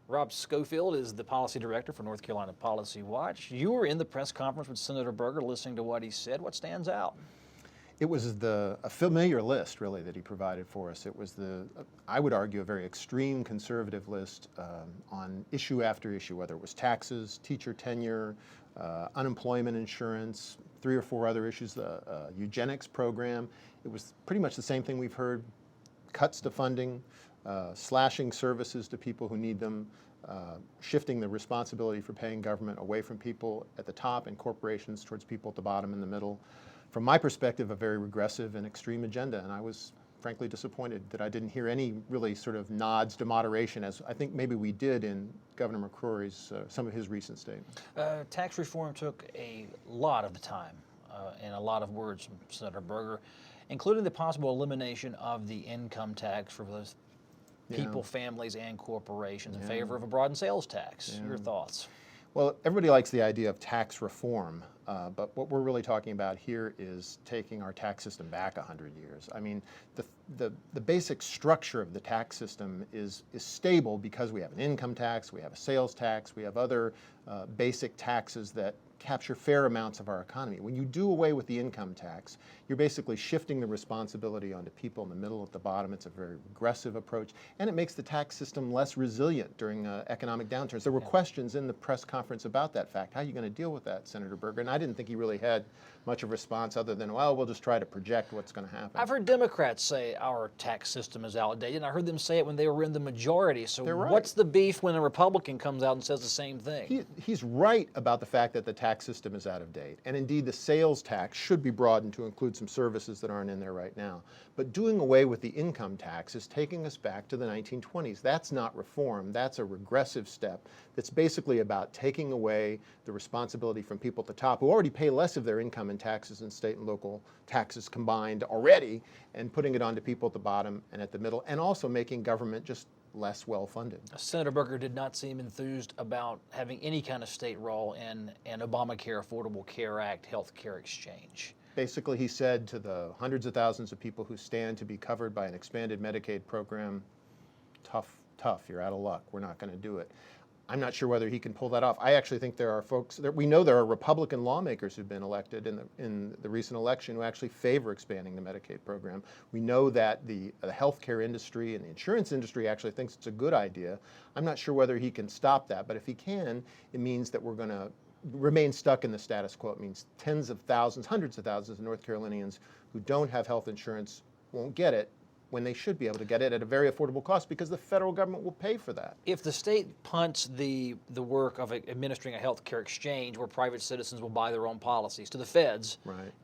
Rob Schofield is the policy director for North Carolina Policy Watch. You were in the press conference with Senator Berger listening to what he said. What stands out? It was a familiar list, really, that he provided for us. It was I would argue, a very extreme conservative list on issue after issue, whether it was taxes, teacher tenure, unemployment insurance, 3 or 4 other issues, the eugenics program. It was pretty much the same thing we've heard: cuts to funding, slashing services to people who need them, shifting the responsibility for paying government away from people at the top and corporations towards people at the bottom and the middle. From my perspective, a very regressive and extreme agenda, and I was frankly disappointed that I didn't hear any really sort of nods to moderation, as I think maybe we did in Governor McCrory's, some of his recent statements. Tax reform took a lot of the time and a lot of words from Senator Berger, including the possible elimination of the income tax for those people, families, and corporations in favor of a broadened sales tax. Your thoughts? Well, everybody likes the idea of tax reform, but what we're really talking about here is taking our tax system back 100 years. I mean, the basic structure of the tax system is stable because we have an income tax, we have a sales tax, we have other basic taxes that capture fair amounts of our economy. When you do away with the income tax, you're basically shifting the responsibility onto people in the middle at the bottom. It's a very regressive approach, and it makes the tax system less resilient during economic downturns. There were questions in the press conference about that fact. How are you going to deal with that, Senator Berger? And I didn't think he really had much of a response other than, well, we'll just try to project what's going to happen. I've heard Democrats say our tax system is outdated, and I heard them say it when they were in the majority. So what's the beef when a Republican comes out and says the same thing? He's right about the fact that the tax system is out of date. And indeed, the sales tax should be broadened to include some services that aren't in there right now. But doing away with the income tax is taking us back to the 1920s. That's not reform. That's a regressive step that's basically about taking away the responsibility from people at the top who already pay less of their income in taxes and state and local taxes combined already, and putting it onto people at the bottom and at the middle, and also making government just less well-funded. Senator Berger did not seem enthused about having any kind of state role in an Obamacare Affordable Care Act health care exchange. Basically, he said to the hundreds of thousands of people who stand to be covered by an expanded Medicaid program, tough, you're out of luck, we're not going to do it. I'm not sure whether he can pull that off. I actually think there are folks, we know there are Republican lawmakers who've been elected in the recent election who actually favor expanding the Medicaid program. We know that the healthcare industry and the insurance industry actually thinks it's a good idea. I'm not sure whether he can stop that, but if he can, it means that we're going to remain stuck in the status quo. It means tens of thousands, hundreds of thousands of North Carolinians who don't have health insurance won't get it, when they should be able to get it at a very affordable cost because the federal government will pay for that. If the state punts the work of administering a health care exchange where private citizens will buy their own policies to the feds,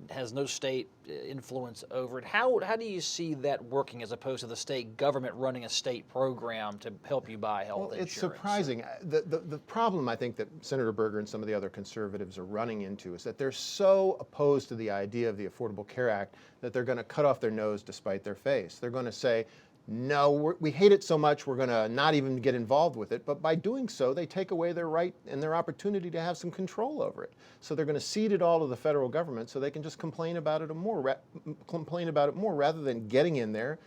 has no state influence over it, how do you see that working as opposed to the state government running a state program to help you buy health insurance? It's surprising. The problem I think that Senator Berger and some of the other conservatives are running into is that they're so opposed to the idea of the Affordable Care Act that they're going to cut off their nose to spite their face. They're going to say, no, we hate it so much we're going to not even get involved with it. But by doing so, they take away their right and their opportunity to have some control over it. So they're going to cede it all to the federal government so they can just complain about it more rather than getting in there,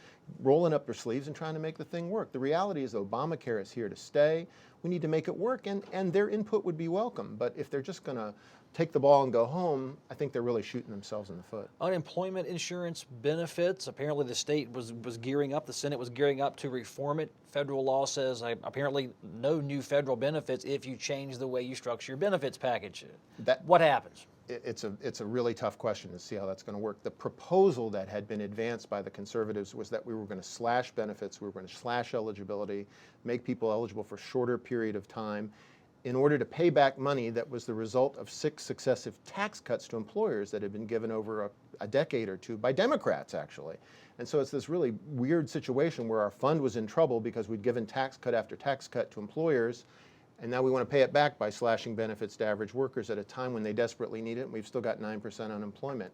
rolling up their sleeves and trying to make the thing work. The reality is Obamacare is here to stay. We need to make it work, and their input would be welcome. But if they're just going to take the ball and go home, I think they're really shooting themselves in the foot. Unemployment insurance benefits, apparently the state was gearing up, the Senate was gearing up to reform it. Federal law says apparently no new federal benefits if you change the way you structure your benefits package. What happens? It's a really tough question to see how that's going to work. The proposal that had been advanced by the conservatives was that we were going to slash benefits, we were going to slash eligibility, make people eligible for a shorter period of time in order to pay back money that was the result of 6 successive tax cuts to employers that had been given over a decade or two by Democrats, actually. And so it's this really weird situation where our fund was in trouble because we'd given tax cut after tax cut to employers, and now we want to pay it back by slashing benefits to average workers at a time when they desperately need it, and we've still got 9% unemployment.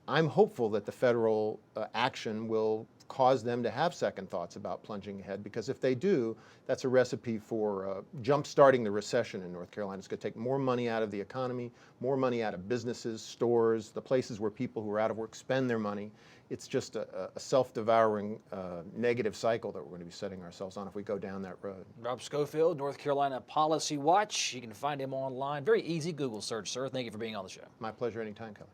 I'm hopeful that the federal action will cause them to have second thoughts about plunging ahead, because if they do, that's a recipe for jump-starting the recession in North Carolina. It's going to take more money out of the economy, more money out of businesses, stores, the places where people who are out of work spend their money. it's just a self-devouring negative cycle that we're going to be setting ourselves on if we go down that road. Rob Schofield, North Carolina Policy Watch. You can find him online. Very easy Google search, sir. Thank you for being on the show. My pleasure anytime, Kelly.